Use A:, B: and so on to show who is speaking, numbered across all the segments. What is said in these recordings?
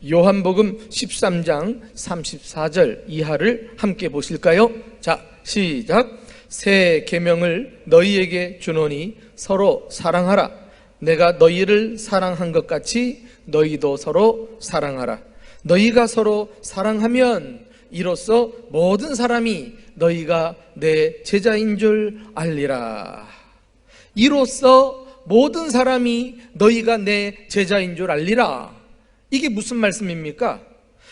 A: 요한복음 13장 34절 이하를 함께 보실까요? 자, 시작. 새 계명을 너희에게 주노니 서로 사랑하라. 내가 너희를 사랑한 것 같이 너희도 서로 사랑하라. 너희가 서로 사랑하면 이로써 모든 사람이 너희가 내 제자인 줄 알리라. 이로써 모든 사람이 너희가 내 제자인 줄 알리라. 이게 무슨 말씀입니까?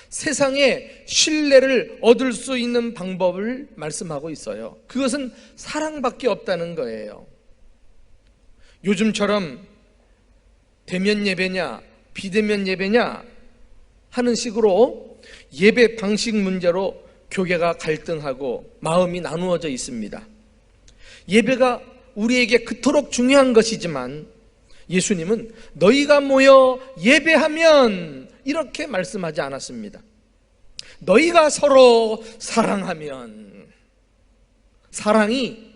A: 세상에 신뢰를 얻을 수 있는 방법을 말씀하고 있어요. 그것은 사랑밖에 없다는 거예요. 요즘처럼 대면 예배냐 비대면 예배냐 하는 식으로 예배 방식 문제로 교회가 갈등하고 마음이 나누어져 있습니다. 예배가 우리에게 그토록 중요한 것이지만 예수님은 너희가 모여 예배하면 이렇게 말씀하지 않았습니다. 너희가 서로 사랑하면, 사랑이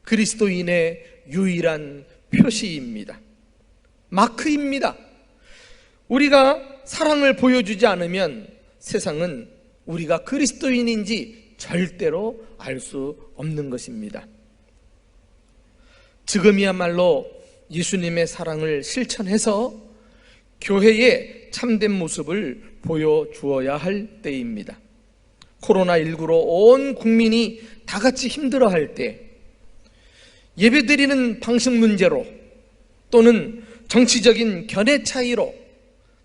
A: 그리스도인의 유일한 표시입니다. 마크입니다. 우리가 사랑을 보여주지 않으면 세상은 우리가 그리스도인인지 절대로 알 수 없는 것입니다. 지금이야말로 예수님의 사랑을 실천해서 교회의 참된 모습을 보여주어야 할 때입니다. 코로나19로 온 국민이 다 같이 힘들어할 때 예배드리는 방식 문제로 또는 정치적인 견해 차이로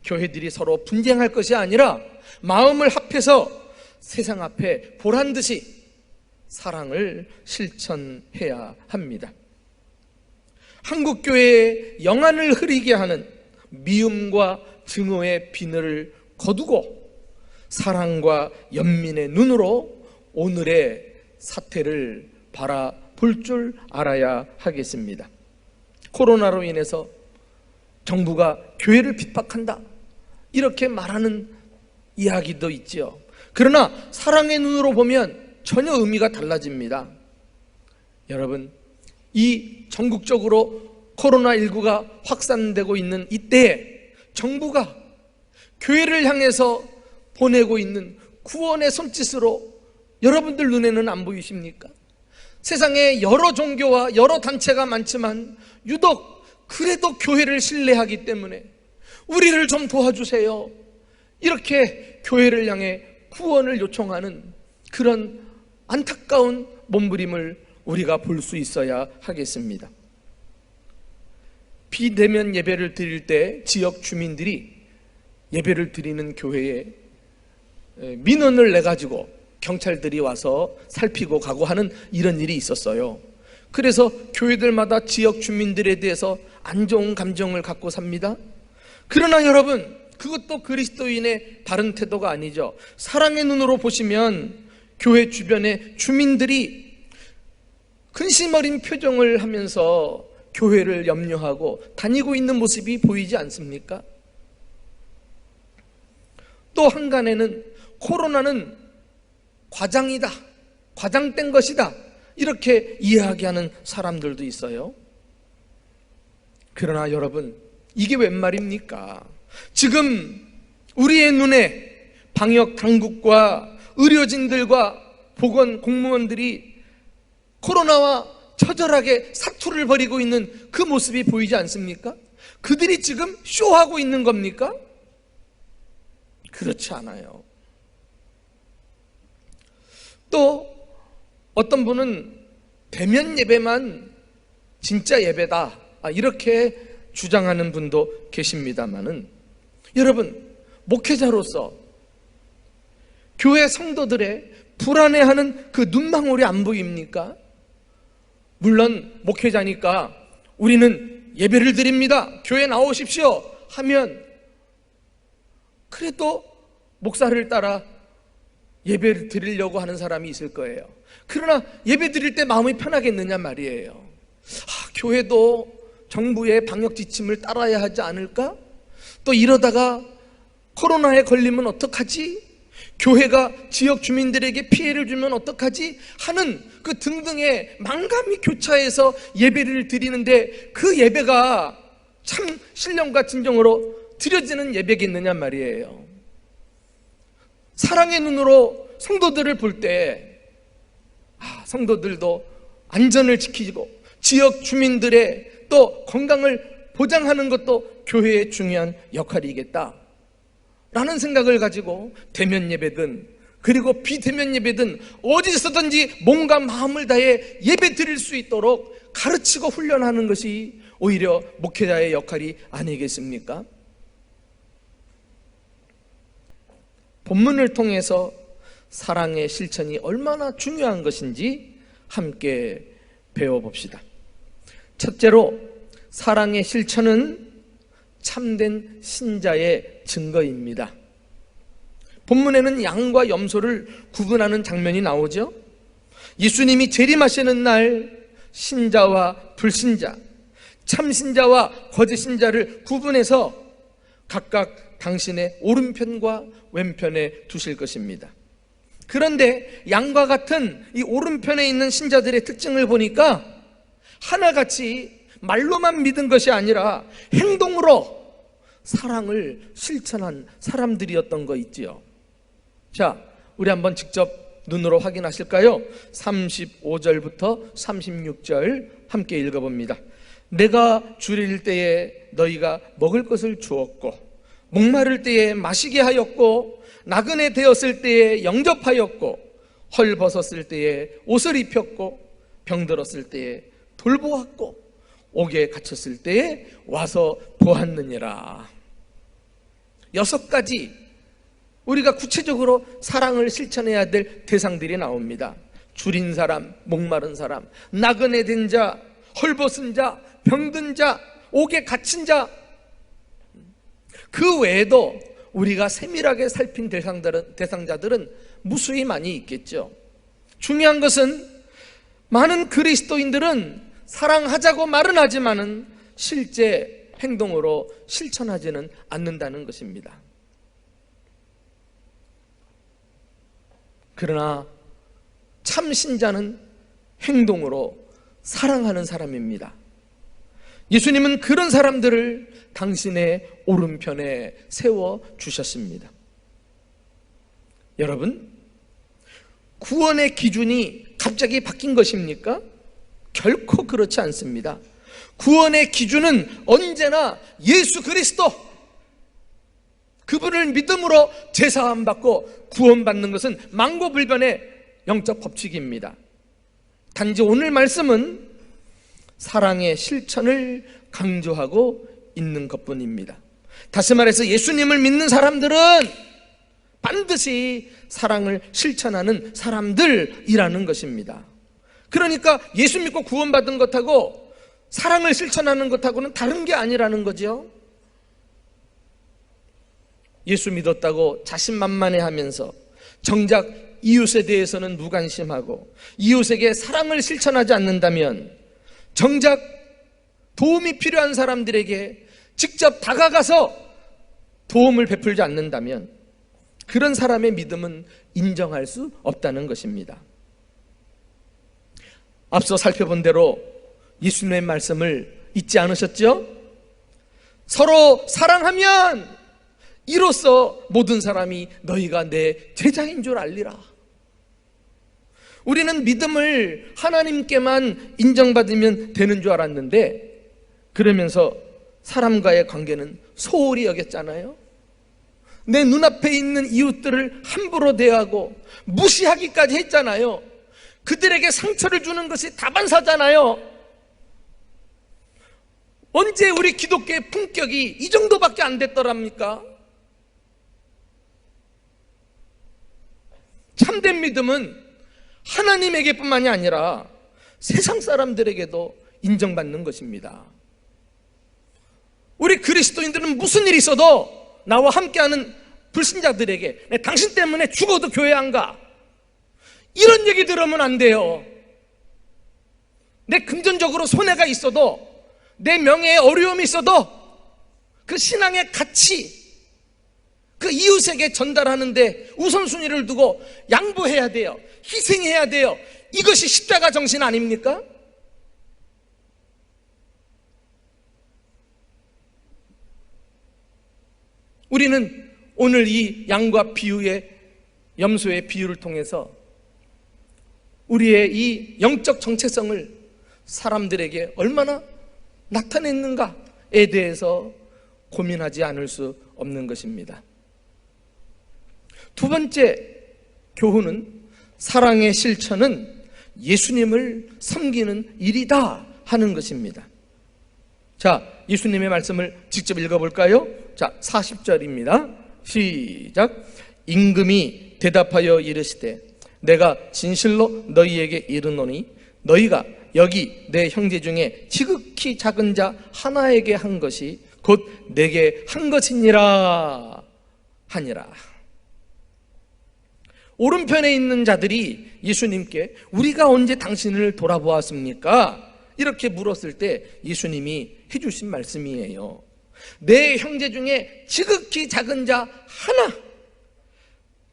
A: 교회들이 서로 분쟁할 것이 아니라 마음을 합해서 세상 앞에 보란듯이 사랑을 실천해야 합니다. 한국교회의 영안을 흐리게 하는 미움과 증오의 비늘을 거두고 사랑과 연민의 눈으로 오늘의 사태를 바라볼 줄 알아야 하겠습니다. 코로나로 인해서 정부가 교회를 핍박한다 이렇게 말하는 이야기도 있지요. 그러나 사랑의 눈으로 보면 전혀 의미가 달라집니다. 여러분, 이 전국적으로 코로나19가 확산되고 있는 이때에 정부가 교회를 향해서 보내고 있는 구원의 손짓으로 여러분들 눈에는 안 보이십니까? 세상에 여러 종교와 여러 단체가 많지만 유독 그래도 교회를 신뢰하기 때문에 우리를 좀 도와주세요, 이렇게 교회를 향해 구원을 요청하는 그런 안타까운 몸부림을 우리가 볼 수 있어야 하겠습니다. 비대면 예배를 드릴 때 지역 주민들이 예배를 드리는 교회에 민원을 내가지고 경찰들이 와서 살피고 가고 하는 이런 일이 있었어요. 그래서 교회들마다 지역 주민들에 대해서 안 좋은 감정을 갖고 삽니다. 그러나 여러분, 그것도 그리스도인의 바른 태도가 아니죠. 사랑의 눈으로 보시면 교회 주변의 주민들이 근심 어린 표정을 하면서 교회를 염려하고 다니고 있는 모습이 보이지 않습니까? 또 한간에는 코로나는 과장이다, 과장된 것이다, 이렇게 이야기하는 사람들도 있어요. 그러나 여러분, 이게 웬 말입니까? 지금 우리의 눈에 방역 당국과 의료진들과 보건 공무원들이 코로나와 처절하게 사투를 벌이고 있는 그 모습이 보이지 않습니까? 그들이 지금 쇼하고 있는 겁니까? 그렇지 않아요. 또 어떤 분은 대면 예배만 진짜 예배다, 이렇게 주장하는 분도 계십니다만은, 여러분, 목회자로서 교회 성도들의 불안해하는 그 눈망울이 안 보입니까? 물론 목회자니까 우리는 예배를 드립니다, 교회 나오십시오 하면 그래도 목사를 따라 예배를 드리려고 하는 사람이 있을 거예요. 그러나 예배 드릴 때 마음이 편하겠느냐 말이에요. 교회도 정부의 방역 지침을 따라야 하지 않을까? 또 이러다가 코로나에 걸리면 어떡하지? 교회가 지역 주민들에게 피해를 주면 어떡하지? 하는 그 등등의 만감이 교차해서 예배를 드리는데 그 예배가 참 신령과 진정으로 드려지는 예배겠느냐 말이에요. 사랑의 눈으로 성도들을 볼 때, 성도들도 안전을 지키고 지역 주민들의 또 건강을 보장하는 것도 교회의 중요한 역할이겠다 라는 생각을 가지고 대면 예배든 그리고 비대면 예배든 어디서든지 몸과 마음을 다해 예배 드릴 수 있도록 가르치고 훈련하는 것이 오히려 목회자의 역할이 아니겠습니까? 본문을 통해서 사랑의 실천이 얼마나 중요한 것인지 함께 배워봅시다. 첫째로, 사랑의 실천은 참된 신자의 증거입니다. 본문에는 양과 염소를 구분하는 장면이 나오죠. 예수님이 재림하시는 날 신자와 불신자, 참신자와 거짓신자를 구분해서 각각 당신의 오른편과 왼편에 두실 것입니다. 그런데 양과 같은 이 오른편에 있는 신자들의 특징을 보니까 하나같이 말로만 믿은 것이 아니라 행동으로 사랑을 실천한 사람들이었던 거 있지요. 자, 우리 한번 직접 눈으로 확인하실까요? 35절부터 36절 함께 읽어봅니다. 내가 줄일 때에 너희가 먹을 것을 주었고, 목마를 때에 마시게 하였고, 나그네 되었을 때에 영접하였고, 헐벗었을 때에 옷을 입혔고, 병들었을 때에 돌보았고, 옥에 갇혔을 때에 와서 보았느니라. 6가지 우리가 구체적으로 사랑을 실천해야 될 대상들이 나옵니다. 줄인 사람, 목마른 사람, 나그네 된 자, 헐벗은 자, 병든 자, 옥에 갇힌 자. 그 외에도 우리가 세밀하게 살핀 대상자들은 무수히 많이 있겠죠. 중요한 것은 많은 그리스도인들은 사랑하자고 말은 하지만은 실제 행동으로 실천하지는 않는다는 것입니다. 그러나 참 신자는 행동으로 사랑하는 사람입니다. 예수님은 그런 사람들을 당신의 오른편에 세워 주셨습니다. 여러분, 구원의 기준이 갑자기 바뀐 것입니까? 결코 그렇지 않습니다. 구원의 기준은 언제나 예수 그리스도, 그분을 믿음으로 제사함 받고 구원받는 것은 만고불변의 영적 법칙입니다. 단지 오늘 말씀은 사랑의 실천을 강조하고 있는 것뿐입니다. 다시 말해서 예수님을 믿는 사람들은 반드시 사랑을 실천하는 사람들이라는 것입니다. 그러니까 예수 믿고 구원받은 것하고 사랑을 실천하는 것하고는 다른 게 아니라는 거죠. 예수 믿었다고 자신만만해하면서 정작 이웃에 대해서는 무관심하고 이웃에게 사랑을 실천하지 않는다면, 정작 도움이 필요한 사람들에게 직접 다가가서 도움을 베풀지 않는다면 그런 사람의 믿음은 인정할 수 없다는 것입니다. 앞서 살펴본 대로 예수님의 말씀을 잊지 않으셨죠? 서로 사랑하면 이로써 모든 사람이 너희가 내 제자인 줄 알리라. 우리는 믿음을 하나님께만 인정받으면 되는 줄 알았는데, 그러면서 사람과의 관계는 소홀히 여겼잖아요. 내 눈앞에 있는 이웃들을 함부로 대하고 무시하기까지 했잖아요. 그들에게 상처를 주는 것이 다반사잖아요. 언제 우리 기독교의 품격이 이 정도밖에 안 됐더랍니까? 참된 믿음은 하나님에게뿐만이 아니라 세상 사람들에게도 인정받는 것입니다. 우리 그리스도인들은 무슨 일이 있어도 나와 함께하는 불신자들에게 당신 때문에 죽어도 교회 안 가, 이런 얘기 들으면 안 돼요. 내 금전적으로 손해가 있어도, 내 명예에 어려움이 있어도 그 신앙의 가치, 그 이웃에게 전달하는데 우선순위를 두고 양보해야 돼요. 희생해야 돼요. 이것이 십자가 정신 아닙니까? 우리는 오늘 이 양과 비유의 염소의 비유를 통해서 우리의 이 영적 정체성을 사람들에게 얼마나 나타냈는가에 대해서 고민하지 않을 수 없는 것입니다. 두 번째 교훈은 사랑의 실천은 예수님을 섬기는 일이다 하는 것입니다. 자, 예수님의 말씀을 직접 읽어볼까요? 자, 40절입니다. 시작. 임금이 대답하여 이르시되 내가 진실로 너희에게 이르노니 너희가 여기 내 형제 중에 지극히 작은 자 하나에게 한 것이 곧 내게 한 것이니라 하니라. 오른편에 있는 자들이 예수님께 우리가 언제 당신을 돌아보았습니까? 이렇게 물었을 때 예수님이 해주신 말씀이에요. 내 형제 중에 지극히 작은 자 하나,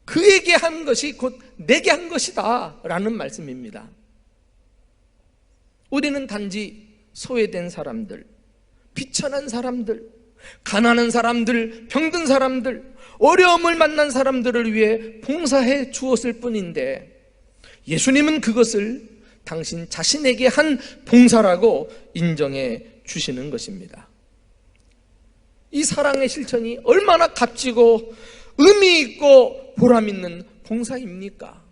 A: 그에게 한 것이 곧 내게 한 것이다 라는 말씀입니다. 우리는 단지 소외된 사람들, 비천한 사람들, 가난한 사람들, 병든 사람들, 어려움을 만난 사람들을 위해 봉사해 주었을 뿐인데 예수님은 그것을 당신 자신에게 한 봉사라고 인정해 주시는 것입니다. 이 사랑의 실천이 얼마나 값지고 의미 있고 보람 있는 봉사입니까?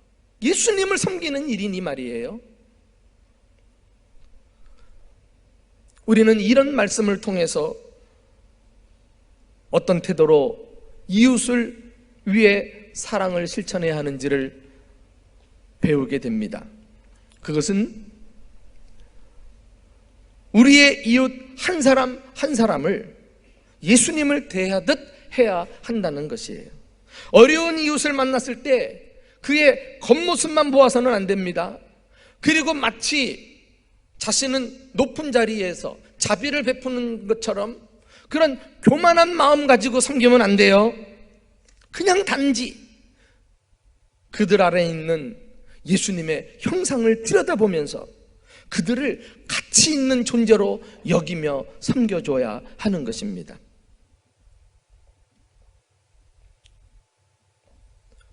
A: 예수님을 섬기는 일이니 말이에요. 우리는 이런 말씀을 통해서 어떤 태도로 이웃을 위해 사랑을 실천해야 하는지를 배우게 됩니다. 그것은 우리의 이웃 한 사람 한 사람을 예수님을 대하듯 해야 한다는 것이에요. 어려운 이웃을 만났을 때 그의 겉모습만 보아서는 안 됩니다. 그리고 마치 자신은 높은 자리에서 자비를 베푸는 것처럼 그런 교만한 마음 가지고 섬기면 안 돼요. 그냥 단지 그들 아래에 있는 예수님의 형상을 들여다보면서 그들을 가치 있는 존재로 여기며 섬겨줘야 하는 것입니다.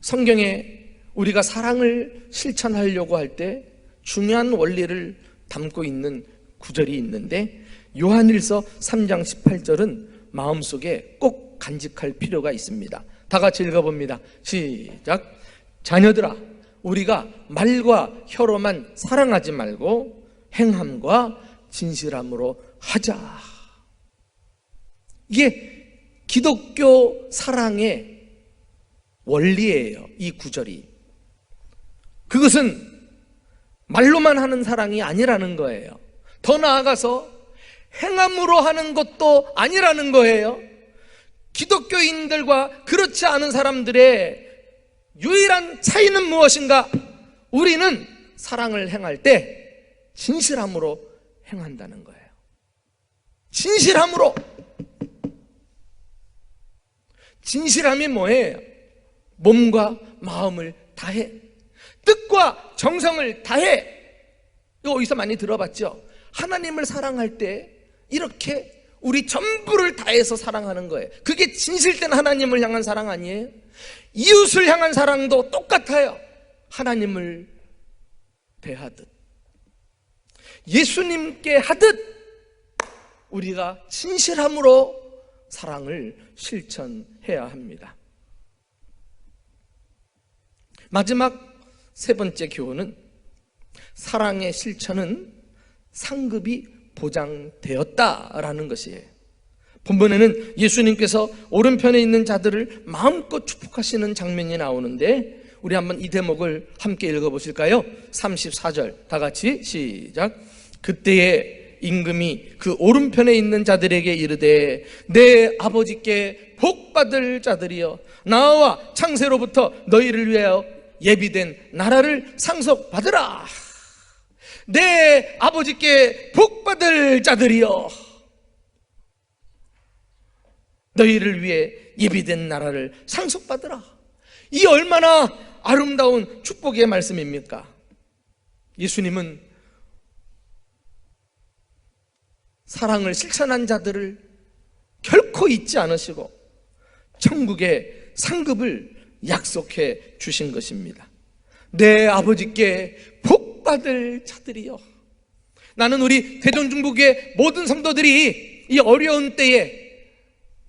A: 성경에 우리가 사랑을 실천하려고 할 때 중요한 원리를 담고 있는 구절이 있는데 요한일서 3장 18절은 마음속에 꼭 간직할 필요가 있습니다. 다 같이 읽어봅니다. 시작. 자녀들아, 우리가 말과 혀로만 사랑하지 말고 행함과 진실함으로 하자. 이게 기독교 사랑의 원리예요. 이 구절이. 그것은 말로만 하는 사랑이 아니라는 거예요. 더 나아가서 행함으로 하는 것도 아니라는 거예요. 기독교인들과 그렇지 않은 사람들의 유일한 차이는 무엇인가? 우리는 사랑을 행할 때 진실함으로 행한다는 거예요. 진실함으로. 진실함이 뭐예요? 몸과 마음을 다해, 뜻과 정성을 다해. 이거 어디서 많이 들어봤죠? 하나님을 사랑할 때 이렇게 우리 전부를 다해서 사랑하는 거예요. 그게 진실된 하나님을 향한 사랑 아니에요? 이웃을 향한 사랑도 똑같아요. 하나님을 대하듯, 예수님께 하듯 우리가 진실함으로 사랑을 실천해야 합니다. 마지막 세 번째 교훈은 사랑의 실천은 상급이 보장되었다라는 것이에요. 본문에는 예수님께서 오른편에 있는 자들을 마음껏 축복하시는 장면이 나오는데 우리 한번 이 대목을 함께 읽어보실까요? 34절 다 같이 시작. 그때에 임금이 그 오른편에 있는 자들에게 이르되 내 아버지께 복받을 자들이여 나와 창세로부터 너희를 위하여 예비된 나라를 상속받으라. 내 아버지께 복받을 자들이여 너희를 위해 예비된 나라를 상속받으라. 이 얼마나 아름다운 축복의 말씀입니까? 예수님은 사랑을 실천한 자들을 결코 잊지 않으시고 천국의 상급을 약속해 주신 것입니다. 내 아버지께 복받을 자들이여. 나는 우리 대전중국의 모든 성도들이 이 어려운 때에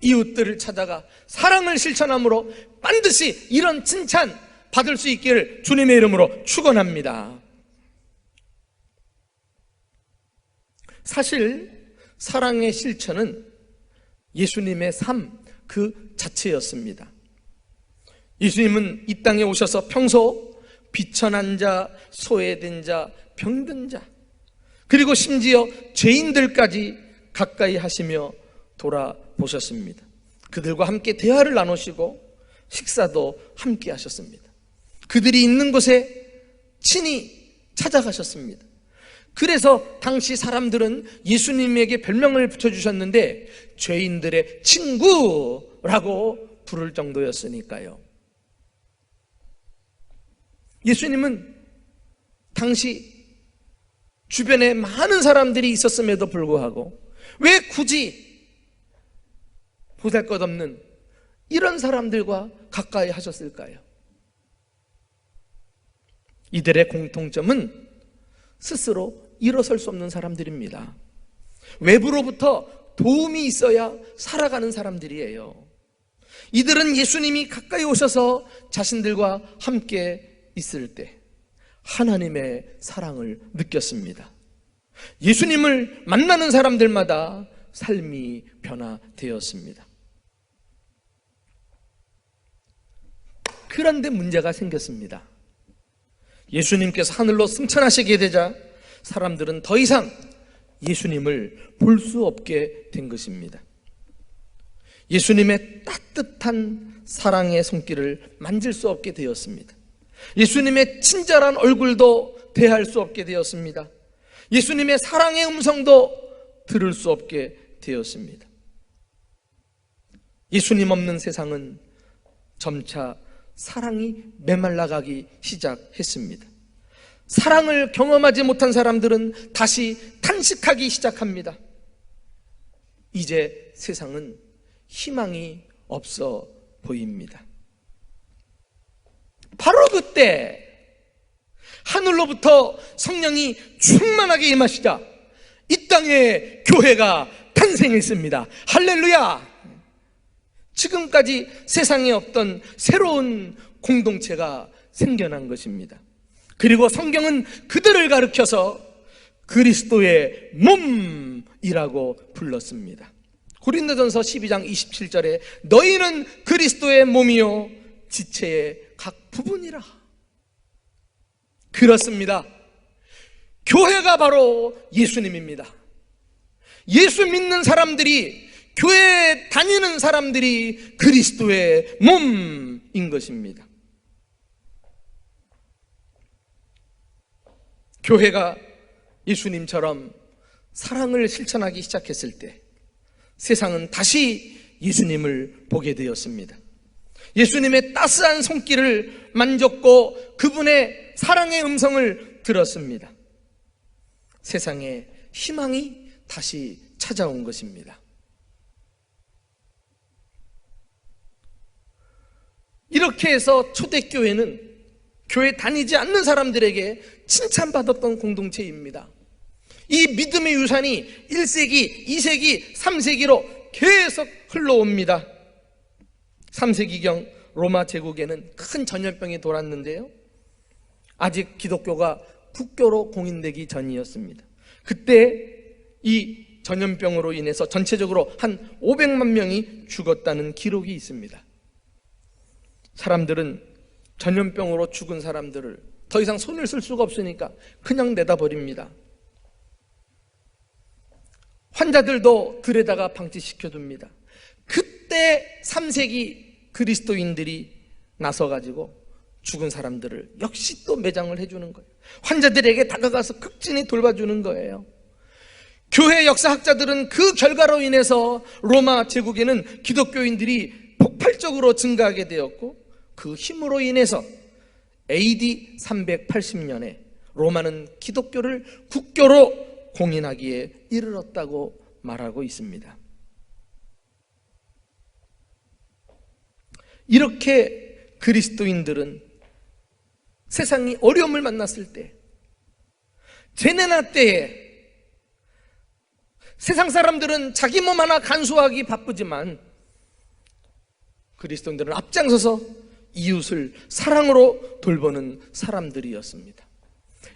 A: 이웃들을 찾아가 사랑을 실천함으로 반드시 이런 칭찬 받을 수 있기를 주님의 이름으로 축원합니다. 사실 사랑의 실천은 예수님의 삶 그 자체였습니다. 예수님은 이 땅에 오셔서 평소 비천한 자, 소외된 자, 병든 자, 그리고 심지어 죄인들까지 가까이 하시며 돌아보셨습니다. 그들과 함께 대화를 나누시고 식사도 함께 하셨습니다. 그들이 있는 곳에 친히 찾아가셨습니다. 그래서 당시 사람들은 예수님에게 별명을 붙여주셨는데 죄인들의 친구라고 부를 정도였으니까요. 예수님은 당시 주변에 많은 사람들이 있었음에도 불구하고 왜 굳이 보잘것없는 이런 사람들과 가까이 하셨을까요? 이들의 공통점은 스스로 일어설 수 없는 사람들입니다. 외부로부터 도움이 있어야 살아가는 사람들이에요. 이들은 예수님이 가까이 오셔서 자신들과 함께 있을 때 하나님의 사랑을 느꼈습니다. 예수님을 만나는 사람들마다 삶이 변화되었습니다. 그런데 문제가 생겼습니다. 예수님께서 하늘로 승천하시게 되자 사람들은 더 이상 예수님을 볼 수 없게 된 것입니다. 예수님의 따뜻한 사랑의 손길을 만질 수 없게 되었습니다. 예수님의 친절한 얼굴도 대할 수 없게 되었습니다. 예수님의 사랑의 음성도 들을 수 없게 되었습니다. 예수님 없는 세상은 점차 사랑이 메말라가기 시작했습니다. 사랑을 경험하지 못한 사람들은 다시 탄식하기 시작합니다. 이제 세상은 희망이 없어 보입니다. 바로 그때 하늘로부터 성령이 충만하게 임하시자 이 땅에 교회가 탄생했습니다. 할렐루야! 지금까지 세상에 없던 새로운 공동체가 생겨난 것입니다. 그리고 성경은 그들을 가리켜서 그리스도의 몸이라고 불렀습니다. 고린도전서 12장 27절에 너희는 그리스도의 몸이요 지체의 각 부분이라. 그렇습니다. 교회가 바로 예수님입니다. 예수 믿는 사람들이, 교회에 다니는 사람들이 그리스도의 몸인 것입니다. 교회가 예수님처럼 사랑을 실천하기 시작했을 때 세상은 다시 예수님을 보게 되었습니다. 예수님의 따스한 손길을 만졌고 그분의 사랑의 음성을 들었습니다. 세상에 희망이 다시 찾아온 것입니다. 이렇게 해서 초대교회는 교회 다니지 않는 사람들에게 칭찬받았던 공동체입니다. 이 믿음의 유산이 1세기, 2세기, 3세기로 계속 흘러옵니다. 3세기경 로마 제국에는 큰 전염병이 돌았는데요, 아직 기독교가 국교로 공인되기 전이었습니다. 그때 이 전염병으로 인해서 전체적으로 한 500만 명이 죽었다는 기록이 있습니다. 사람들은 전염병으로 죽은 사람들을 더 이상 손을 쓸 수가 없으니까 그냥 내다버립니다. 환자들도 들에다가 방치시켜둡니다. 그때 3세기 그리스도인들이 나서가지고 죽은 사람들을 역시 또 매장을 해주는 거예요. 환자들에게 다가가서 극진히 돌봐주는 거예요. 교회 역사학자들은 그 결과로 인해서 로마 제국에는 기독교인들이 폭발적으로 증가하게 되었고, 그 힘으로 인해서 AD 380년에 로마는 기독교를 국교로 공인하기에 이르렀다고 말하고 있습니다. 이렇게 그리스도인들은 세상이 어려움을 만났을 때, 제네나 때에 세상 사람들은 자기 몸 하나 간수하기 바쁘지만 그리스도인들은 앞장서서 이웃을 사랑으로 돌보는 사람들이었습니다.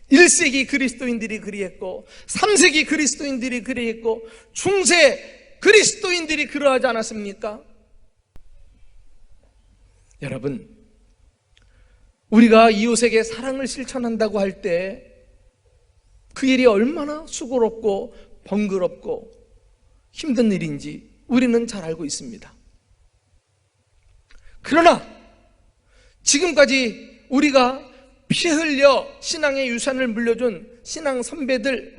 A: 1세기 그리스도인들이 그리했고 3세기 그리스도인들이 그리했고 중세 그리스도인들이 그러하지 않았습니까? 여러분, 우리가 이웃에게 사랑을 실천한다고 할 때 그 일이 얼마나 수고롭고 번거롭고 힘든 일인지 우리는 잘 알고 있습니다. 그러나 지금까지 우리가 피 흘려 신앙의 유산을 물려준 신앙 선배들,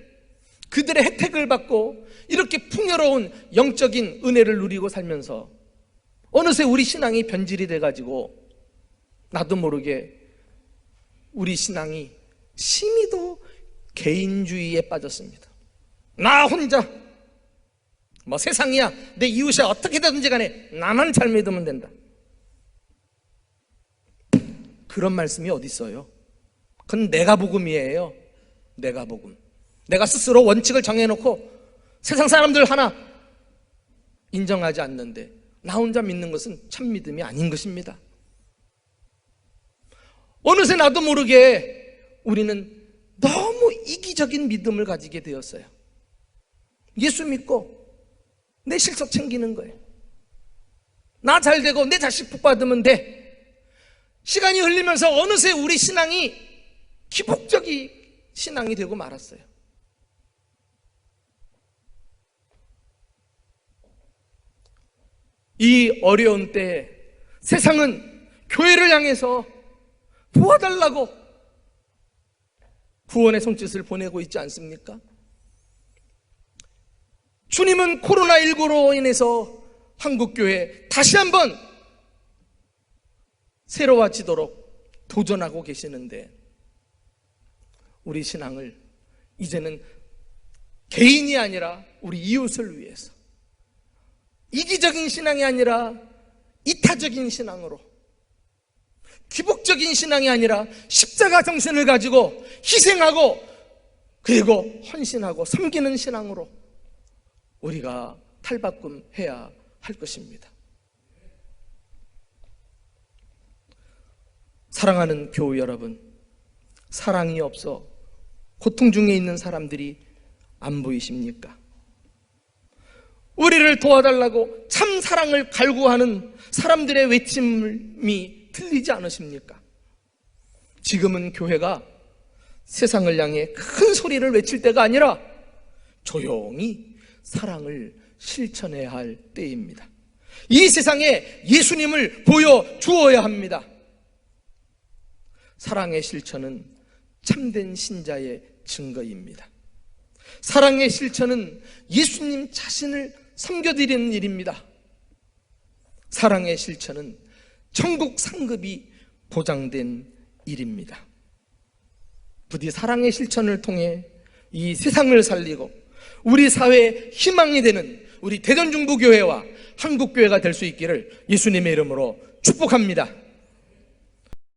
A: 그들의 혜택을 받고 이렇게 풍요로운 영적인 은혜를 누리고 살면서 어느새 우리 신앙이 변질이 돼가지고 나도 모르게 우리 신앙이 심히도 개인주의에 빠졌습니다. 나 혼자 뭐 세상이야, 내 이웃이 어떻게 되든지 간에 나만 잘 믿으면 된다. 그런 말씀이 어디 있어요? 그건 내가 복음이에요. 내가 복음. 내가 스스로 원칙을 정해놓고 세상 사람들 하나 인정하지 않는데 나 혼자 믿는 것은 참 믿음이 아닌 것입니다. 어느새 나도 모르게 우리는 너무 이기적인 믿음을 가지게 되었어요. 예수 믿고 내 실속 챙기는 거예요. 나 잘 되고 내 자식 복 받으면 돼. 시간이 흘리면서 어느새 우리 신앙이 기복적인 신앙이 되고 말았어요. 이 어려운 때에 세상은 교회를 향해서 도와달라고 구원의 손짓을 보내고 있지 않습니까? 주님은 코로나19로 인해서 한국교회 다시 한번 새로워지도록 도전하고 계시는데 우리 신앙을 이제는 개인이 아니라 우리 이웃을 위해서, 이기적인 신앙이 아니라 이타적인 신앙으로, 기복적인 신앙이 아니라 십자가 정신을 가지고 희생하고 그리고 헌신하고 섬기는 신앙으로 우리가 탈바꿈해야 할 것입니다. 사랑하는 교우 여러분, 사랑이 없어 고통 중에 있는 사람들이 안 보이십니까? 우리를 도와달라고 참 사랑을 갈구하는 사람들의 외침이 들리지 않으십니까? 지금은 교회가 세상을 향해 큰 소리를 외칠 때가 아니라 조용히 사랑을 실천해야 할 때입니다. 이 세상에 예수님을 보여주어야 합니다. 사랑의 실천은 참된 신자의 증거입니다. 사랑의 실천은 예수님 자신을 섬겨드리는 일입니다. 사랑의 실천은 천국 상급이 보장된 일입니다. 부디 사랑의 실천을 통해 이 세상을 살리고 우리 사회의 희망이 되는 우리 대전중부교회와 한국교회가 될 수 있기를 예수님의 이름으로 축복합니다.